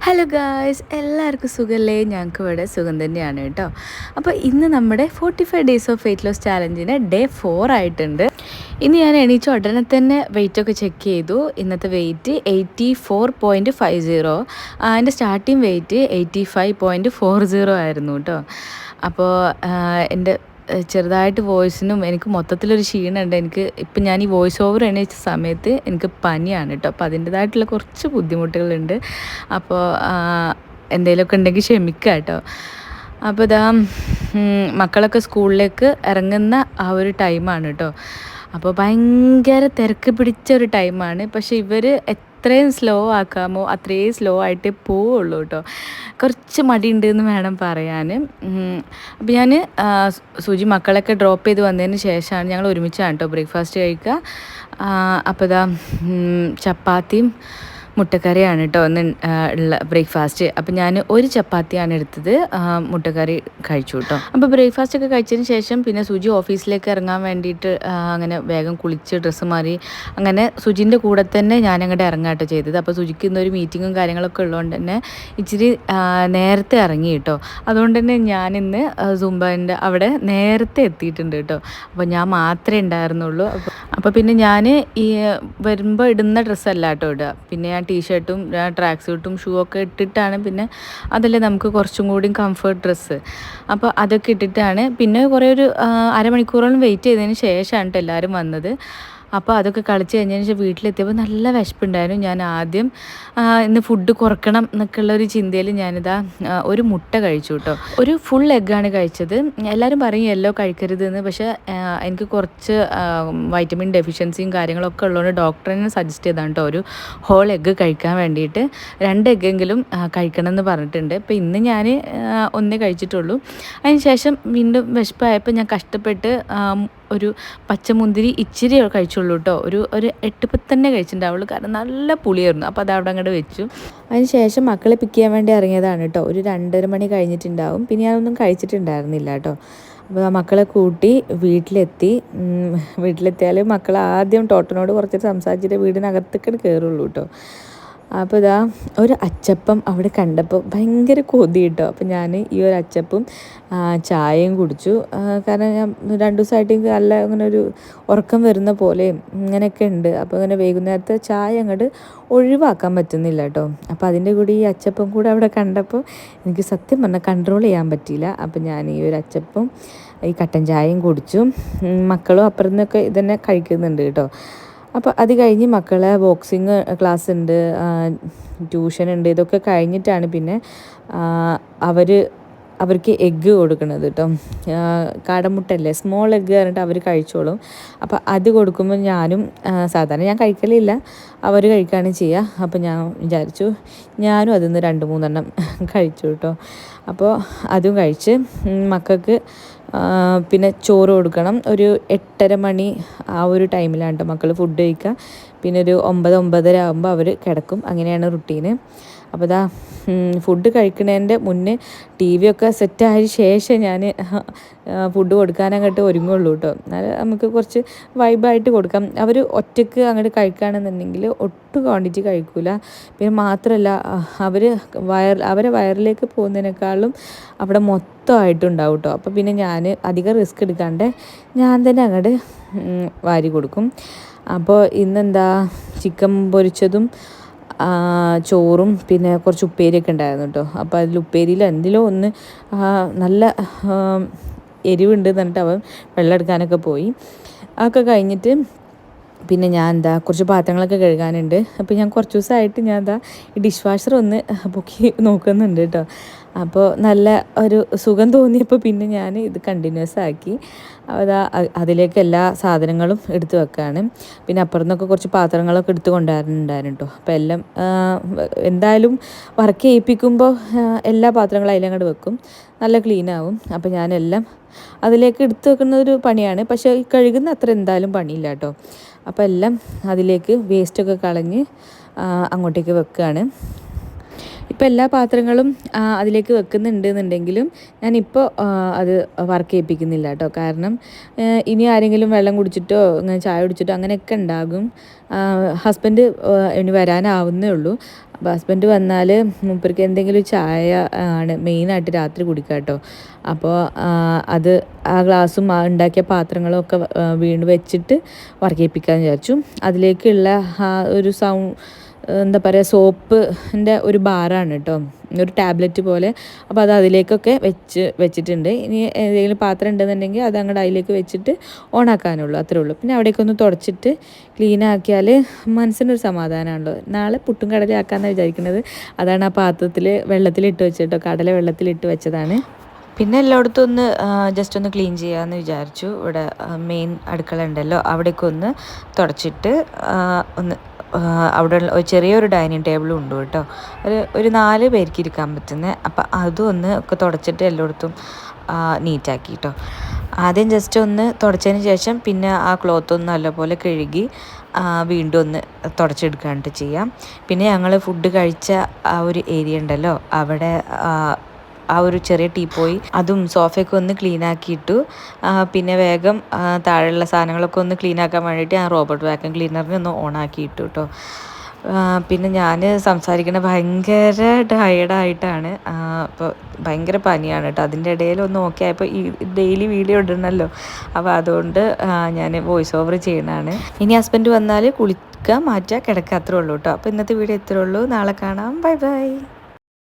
Hello guys, എല്ലാവർക്കും സുഖമല്ലേ? ഞങ്ങൾക്ക് ഇവിടെ സുഖം തന്നെയാണ് കേട്ടോ. അപ്പോൾ ഇന്ന് നമ്മുടെ 45 ഡേയ്സ് ഓഫ് വെയിറ്റ് ലോസ് ചാലഞ്ചിന് ഡേ 4 ആയിട്ടുണ്ട്. ഇന്ന് ഞാൻ എണീച്ച ഉടനെ തന്നെ വെയിറ്റൊക്കെ ചെക്ക് ചെയ്തു. ഇന്നത്തെ വെയിറ്റ് 84.50. എൻ്റെ സ്റ്റാർട്ടിങ് വെയിറ്റ് 85.40 ആയിരുന്നു കേട്ടോ. അപ്പോൾ എൻ്റെ ചെറുതായിട്ട് വോയിസിനും എനിക്ക് മൊത്തത്തിലൊരു ക്ഷീണമുണ്ട്. ഇപ്പം ഞാൻ ഈ വോയിസ് ഓവർ എണീച്ച സമയത്ത് എനിക്ക് പനിയാണ് കേട്ടോ. അപ്പോൾ അതിൻ്റേതായിട്ടുള്ള കുറച്ച് ബുദ്ധിമുട്ടുകളുണ്ട്. അപ്പോൾ എന്തെങ്കിലുമൊക്കെ ഉണ്ടെങ്കിൽ ക്ഷമിക്കുക കേട്ടോ. അപ്പോൾ ഇതാ മക്കളൊക്കെ സ്കൂളിലേക്ക് ഇറങ്ങുന്ന ആ ഒരു ടൈമാണ് കേട്ടോ. അപ്പോൾ ഭയങ്കര തിരക്ക് പിടിച്ച ഒരു ടൈമാണ്. പക്ഷേ ഇവർ എത്രയും സ്ലോ ആക്കാമോ അത്രയും സ്ലോ ആയിട്ടേ പോവുള്ളൂ കേട്ടോ. കുറച്ച് മടിയുണ്ട് എന്ന് വേണം പറയാൻ. അപ്പോൾ ഞാൻ സുജി മക്കളൊക്കെ ഡ്രോപ്പ് ചെയ്ത് വന്നതിന് ശേഷമാണ് ഞങ്ങൾ ഒരുമിച്ചാണ് കേട്ടോ ബ്രേക്ക്ഫാസ്റ്റ് കഴിക്കുക. അപ്പോൾ ഇതാ ചപ്പാത്തിയും മുട്ടക്കറിയാണ് കേട്ടോ ഒന്ന് ഉള്ള ബ്രേക്ക്ഫാസ്റ്റ്. അപ്പോൾ ഞാൻ ഒരു ചപ്പാത്തിയാണ് എടുത്തത്, മുട്ടക്കറി കഴിച്ചു കേട്ടോ. അപ്പോൾ ബ്രേക്ക്ഫാസ്റ്റ് ഒക്കെ കഴിച്ചതിന് ശേഷം പിന്നെ സുജി ഓഫീസിലേക്ക് ഇറങ്ങാൻ വേണ്ടിയിട്ട് അങ്ങനെ വേഗം കുളിച്ച് ഡ്രസ്സ് മാറി അങ്ങനെ സുജിൻ്റെ കൂടെ തന്നെ ഞാൻ അങ്ങോട്ട് ഇറങ്ങാട്ടോ ചെയ്തത്. അപ്പോൾ സുജിക്ക് ഇന്നൊരു മീറ്റിങ്ങും കാര്യങ്ങളൊക്കെ ഉള്ളതുകൊണ്ട് തന്നെ ഇച്ചിരി നേരത്തെ ഇറങ്ങി കേട്ടോ. അതുകൊണ്ട് തന്നെ ഞാനിന്ന് സുംബൻ്റെ അവിടെ നേരത്തെ എത്തിയിട്ടുണ്ട് കേട്ടോ. അപ്പോൾ ഞാൻ മാത്രമേ ഉണ്ടായിരുന്നുള്ളൂ. അപ്പോൾ പിന്നെ ഞാൻ ഈ വരുമ്പോൾ ഇടുന്ന ഡ്രസ്സല്ല കേട്ടോ ഇടുക. പിന്നെ ഞാൻ ടീഷർട്ടും ട്രാക്ക് സ്യൂട്ടും ഷൂ ഒക്കെ ഇട്ടിട്ടാണ്, പിന്നെ അതല്ലേ നമുക്ക് കുറച്ചും കൂടി കംഫർട്ട് ഡ്രസ്സ്. അപ്പോൾ അതൊക്കെ ഇട്ടിട്ടാണ് പിന്നെ കുറേ ഒരു അരമണിക്കൂറോളം വെയിറ്റ് ചെയ്തതിന് ശേഷമാണ് കേട്ടോ എല്ലാവരും വന്നത്. അപ്പോൾ അതൊക്കെ കളിച്ച് കഴിഞ്ഞതിന് ശേഷം വീട്ടിലെത്തിയപ്പോൾ നല്ല വിശപ്പുണ്ടായിരുന്നു. ഞാൻ ആദ്യം ഇന്ന് ഫുഡ് കുറക്കണം എന്നൊക്കെയുള്ള ഒരു ചിന്തയിൽ ഞാനിതാ ഒരു മുട്ട കഴിച്ചു കേട്ടോ. ഒരു ഫുൾ എഗ്ഗാണ് കഴിച്ചത്. എല്ലാവരും പറയും യെല്ലോ കഴിക്കരുതെന്ന്, പക്ഷേ എനിക്ക് കുറച്ച് വൈറ്റമിൻ ഡെഫിഷ്യൻസിയും കാര്യങ്ങളൊക്കെ ഉള്ളതുകൊണ്ട് ഡോക്ടറിനെ സജസ്റ്റ് ചെയ്താണ് കേട്ടോ ഒരു ഹോൾ എഗ്ഗ് കഴിക്കാൻ വേണ്ടിയിട്ട്. 2 എഗ്ഗെങ്കിലും കഴിക്കണം എന്ന് പറഞ്ഞിട്ടുണ്ട്. അപ്പോൾ ഇന്ന് ഞാൻ ഒന്നേ കഴിച്ചിട്ടുള്ളൂ. അതിന് ശേഷം വീണ്ടും വിശപ്പായപ്പോൾ ഞാൻ കഷ്ടപ്പെട്ട് ഒരു പച്ചമുന്തിരി ഇച്ചിരി കഴിച്ചുള്ളൂ കേട്ടോ. ഒരു 8 തന്നെ കഴിച്ചിട്ടുണ്ടാവുള്ളൂ, കാരണം നല്ല പുളിയായിരുന്നു. അപ്പോൾ അത് അവിടെ അങ്ങോട്ട് വെച്ചു. അതിന് ശേഷം മക്കളെ പിക്ക് ചെയ്യാൻ വേണ്ടി ഇറങ്ങിയതാണ് കേട്ടോ. ഒരു 2:30 മണി കഴിഞ്ഞിട്ടുണ്ടാവും. പിന്നെ ഞാനൊന്നും കഴിച്ചിട്ടുണ്ടായിരുന്നില്ല കേട്ടോ. അപ്പോൾ മക്കളെ കൂട്ടി വീട്ടിലെത്തിയാൽ മക്കൾ ആദ്യം ടോട്ടനോട് കുറച്ച് സംസാരിച്ചിട്ട് വീടിനകത്തേക്ക് കയറുള്ളൂ കേട്ടോ. അപ്പോൾ ഇതാ ഒരു അച്ചപ്പം അവിടെ കണ്ടപ്പോൾ ഭയങ്കര കൊതി കേട്ടോ. അപ്പോൾ ഞാൻ ഈ ഒരു അച്ചപ്പും ചായയും കുടിച്ചു. കാരണം ഞാൻ 2 ദിവസമായിട്ട് എനിക്ക് നല്ല അങ്ങനെ ഒരു ഉറക്കം വരുന്ന പോലെയും ഇങ്ങനെയൊക്കെ ഉണ്ട്. അപ്പോൾ അങ്ങനെ വൈകുന്നേരത്തെ ചായ അങ്ങോട്ട് ഒഴിവാക്കാൻ പറ്റുന്നില്ല കേട്ടോ. അപ്പോൾ അതിൻ്റെ കൂടി ഈ അച്ചപ്പം കൂടെ അവിടെ കണ്ടപ്പോൾ എനിക്ക് സത്യം പറഞ്ഞാൽ കൺട്രോൾ ചെയ്യാൻ പറ്റിയില്ല. അപ്പോൾ ഞാൻ ഈ ഒരു അച്ചപ്പം ഈ കട്ടൻ ചായയും കുടിച്ചു. മക്കളും അപ്പുറത്ത് നിന്നൊക്കെ ഇതന്നെ കഴിക്കുന്നുണ്ട് കേട്ടോ. അപ്പോൾ അത് കഴിഞ്ഞ് മക്കളെ ബോക്സിങ് ക്ലാസ് ഉണ്ട്, ട്യൂഷൻ ഉണ്ട്. ഇതൊക്കെ കഴിഞ്ഞിട്ടാണ് പിന്നെ അവർക്ക് എഗ്ഗ് കൊടുക്കണത് കേട്ടോ. കാടമുട്ടല്ലേ, സ്മോൾ എഗ്ഗ് പറഞ്ഞിട്ട് അവർ കഴിച്ചോളും. അപ്പോൾ അത് കൊടുക്കുമ്പോൾ ഞാനും സാധാരണ ഞാൻ കഴിക്കലില്ല, അവർ കഴിക്കുകയാണ് ചെയ്യുക. അപ്പോൾ ഞാൻ വിചാരിച്ചു ഞാനും അതിൽ നിന്ന് 2-3 എണ്ണം കഴിച്ചു കേട്ടോ. അപ്പോൾ അതും കഴിച്ച് മക്കൾക്ക് പിന്നെ ചോറ് കൊടുക്കണം. ഒരു 8:30 മണി ആ ഒരു ടൈമിലാണ് കേട്ടോ മക്കൾ ഫുഡ് കഴിക്കുക. പിന്നെ ഒരു 9-9:30 ആകുമ്പോൾ അവർ കിടക്കും. അങ്ങനെയാണ് റുട്ടീന്. അപ്പോൾ ഇതാ ഫുഡ് കഴിക്കുന്നതിൻ്റെ മുന്നേ TV ഒക്കെ സെറ്റായ ശേഷം ഞാൻ ഫുഡ് കൊടുക്കാനങ്ങോട്ട് ഒരുങ്ങുള്ളൂ കേട്ടോ. എന്നാൽ നമുക്ക് കുറച്ച് വൈബായിട്ട് കൊടുക്കാം. അവർ ഒറ്റയ്ക്ക് അങ്ങോട്ട് കഴിക്കുകയാണെന്നുണ്ടെങ്കിൽ ഒട്ടും ക്വാണ്ടിറ്റി കഴിക്കില്ല. പിന്നെ മാത്രമല്ല അവരെ വയറിലേക്ക് പോകുന്നതിനേക്കാളും അവിടെ മൊത്തമായിട്ടുണ്ടാവും കേട്ടോ. അപ്പോൾ പിന്നെ ഞാൻ അധികം റിസ്ക് എടുക്കാണ്ട് ഞാൻ തന്നെ അങ്ങോട്ട് വാരി കൊടുക്കും. അപ്പോൾ ഇന്നെന്താ ചിക്കൻ പൊരിച്ചതും ചോറും പിന്നെ കുറച്ച് ഉപ്പേരിയൊക്കെ ഉണ്ടായിരുന്നു കേട്ടോ. അപ്പോൾ അതിൽ ഉപ്പേരിയിൽ എന്തിലോ ഒന്ന് നല്ല എരിവുണ്ട് എന്നിട്ട് അവൻ വെള്ളം എടുക്കാനൊക്കെ പോയി. അതൊക്കെ കഴിഞ്ഞിട്ട് പിന്നെ ഞാൻ കുറച്ച് പാത്രങ്ങളൊക്കെ കഴുകാനുണ്ട്. അപ്പോൾ ഞാൻ കുറച്ച് ദിവസമായിട്ട് ഞാൻ ഈ ഡിഷ് വാഷർ ഒന്ന് പൊക്കി നോക്കുന്നുണ്ട് കേട്ടോ. അപ്പോൾ നല്ല ഒരു സുഖം തോന്നിയപ്പോൾ പിന്നെ ഞാൻ ഇത് കണ്ടിന്യൂസ് ആക്കി. അതിലേക്ക് എല്ലാ സാധനങ്ങളും എടുത്ത് വെക്കുകയാണ്. പിന്നെ അപ്പുറത്തുനിന്നൊക്കെ കുറച്ച് പാത്രങ്ങളൊക്കെ എടുത്ത് കൊണ്ടുവരുന്നുണ്ടായിരുന്നു കേട്ടോ. അപ്പോൾ എല്ലാം എന്തായാലും വർക്ക് ചെയ്യിപ്പിക്കുമ്പോൾ എല്ലാ പാത്രങ്ങളും അതിലങ്ങോട്ട് വെക്കും, നല്ല ക്ലീനാവും. അപ്പോൾ ഞാനെല്ലാം അതിലേക്ക് എടുത്ത് വെക്കുന്ന ഒരു പണിയാണ്. പക്ഷേ ഈ കഴുകുന്ന അത്ര എന്തായാലും പണിയില്ല കേട്ടോ. അപ്പോൾ എല്ലാം അതിലേക്ക് വേസ്റ്റൊക്കെ കളഞ്ഞ് അങ്ങോട്ടേക്ക് വെക്കുകയാണ്. ഇപ്പോൾ എല്ലാ പാത്രങ്ങളും അതിലേക്ക് വെക്കുന്നുണ്ട് എന്നുണ്ടെങ്കിലും ഞാനിപ്പോൾ അത് വർക്ക് ചെയ്യിപ്പിക്കുന്നില്ല കേട്ടോ. കാരണം ഇനി ആരെങ്കിലും വെള്ളം കുടിച്ചിട്ടോ ഇങ്ങനെ ചായ കുടിച്ചിട്ടോ അങ്ങനെയൊക്കെ ഉണ്ടാകും. ഹസ്ബൻഡ് ഇനി വരാനാവുന്നേ ഉള്ളൂ. അപ്പോൾ ഹസ്ബൻഡ് വന്നാൽ മൂപ്പർക്ക് എന്തെങ്കിലും ചായ ആണ് മെയിനായിട്ട് രാത്രി കുടിക്കുക കേട്ടോ. അപ്പോൾ അത് ആ ഗ്ലാസ്സും ഉണ്ടാക്കിയ പാത്രങ്ങളും ഒക്കെ വീണ്ടും വെച്ചിട്ട് വർക്ക് ചെയ്യിപ്പിക്കാമെന്ന് വിചാരിച്ചു. അതിലേക്കുള്ള ഒരു എന്താ പറയുക, സോപ്പിൻ്റെ ഒരു ബാറാണ് കേട്ടോ, ഒരു ടാബ്ലറ്റ് പോലെ. അപ്പോൾ അത് അതിലേക്കൊക്കെ വെച്ചിട്ടുണ്ട്. ഇനി ഏതെങ്കിലും പാത്രം ഉണ്ടെന്നുണ്ടെങ്കിൽ അത് അങ്ങോട്ട് അതിലേക്ക് വെച്ചിട്ട് ഓണാക്കാനുള്ളൂ, അത്രേ ഉള്ളൂ. പിന്നെ അവിടേക്ക് ഒന്ന് തുടച്ചിട്ട് ക്ലീൻ ആക്കിയാൽ മനസ്സിനൊരു സമാധാനമാണല്ലോ. നാളെ പുട്ടും കടല ആക്കാമെന്നാണ് വിചാരിക്കുന്നത്. അതാണ് ആ പാത്രത്തിൽ വെള്ളത്തിലിട്ട് വെച്ചിട്ടോ, കടല വെള്ളത്തിലിട്ട് വെച്ചതാണ്. പിന്നെ എല്ലായിടത്തും ഒന്ന് ജസ്റ്റ് ഒന്ന് ക്ലീൻ ചെയ്യാമെന്ന് വിചാരിച്ചു. ഇവിടെ മെയിൻ അടുക്കള ഉണ്ടല്ലോ, അവിടേക്ക് ഒന്ന് തുടച്ചിട്ട് ഒന്ന് അവിടെ ചെറിയൊരു ഡൈനിങ് ടേബിളും ഉണ്ട് കേട്ടോ, ഒരു 4 പേർക്ക് ഇരിക്കാൻ പറ്റുന്നത്. അപ്പം അതും ഒന്ന് ഒക്കെ തുടച്ചിട്ട് എല്ലായിടത്തും നീറ്റാക്കി കേട്ടോ. ആദ്യം ജസ്റ്റ് ഒന്ന് തുടച്ചതിന് ശേഷം പിന്നെ ആ ക്ലോത്ത് ഒന്ന് നല്ലപോലെ കഴുകി വീണ്ടും ഒന്ന് തുടച്ചെടുക്കാനായിട്ട് ചെയ്യാം. പിന്നെ ഞങ്ങൾ ഫുഡ് കഴിച്ച ആ ഒരു ഏരിയ ഉണ്ടല്ലോ, അവിടെ ആ ഒരു ചെറിയ ടീപ്പോയി അതും സോഫയൊക്കെ ഒന്ന് ക്ലീൻ ആക്കിയിട്ടു. പിന്നെ വേഗം താഴെയുള്ള സാധനങ്ങളൊക്കെ ഒന്ന് ക്ലീൻ ആക്കാൻ വേണ്ടിയിട്ട് ഞാൻ റോബോട്ട് വാക്യൂം ക്ലീനറിനെ ഒന്ന് ഓൺ ആക്കിയിട്ടു കേട്ടോ. പിന്നെ ഞാൻ സംസാരിക്കണ ഭയങ്കര ടയേർഡായിട്ടാണ്. അപ്പോൾ ഭയങ്കര പനിയാണ് കേട്ടോ. അതിൻ്റെ ഇടയിൽ ഒന്ന് ഓക്കെ ആയപ്പോൾ ഈ ഡെയിലി വീഡിയോ ഇടണമല്ലോ, അപ്പോൾ അതുകൊണ്ട് ഞാൻ വോയിസ് ഓവർ ചെയ്യണതാണ്. ഇനി ഹസ്ബൻഡ് വന്നാൽ കുളിക്കുക, മാറ്റുക, കിടക്കുക, അത്രേ ഉള്ളൂ കേട്ടോ. അപ്പോൾ ഇന്നത്തെ വീഡിയോ ഇത്രേ ഉള്ളൂ. നാളെ കാണാം. Bye bye.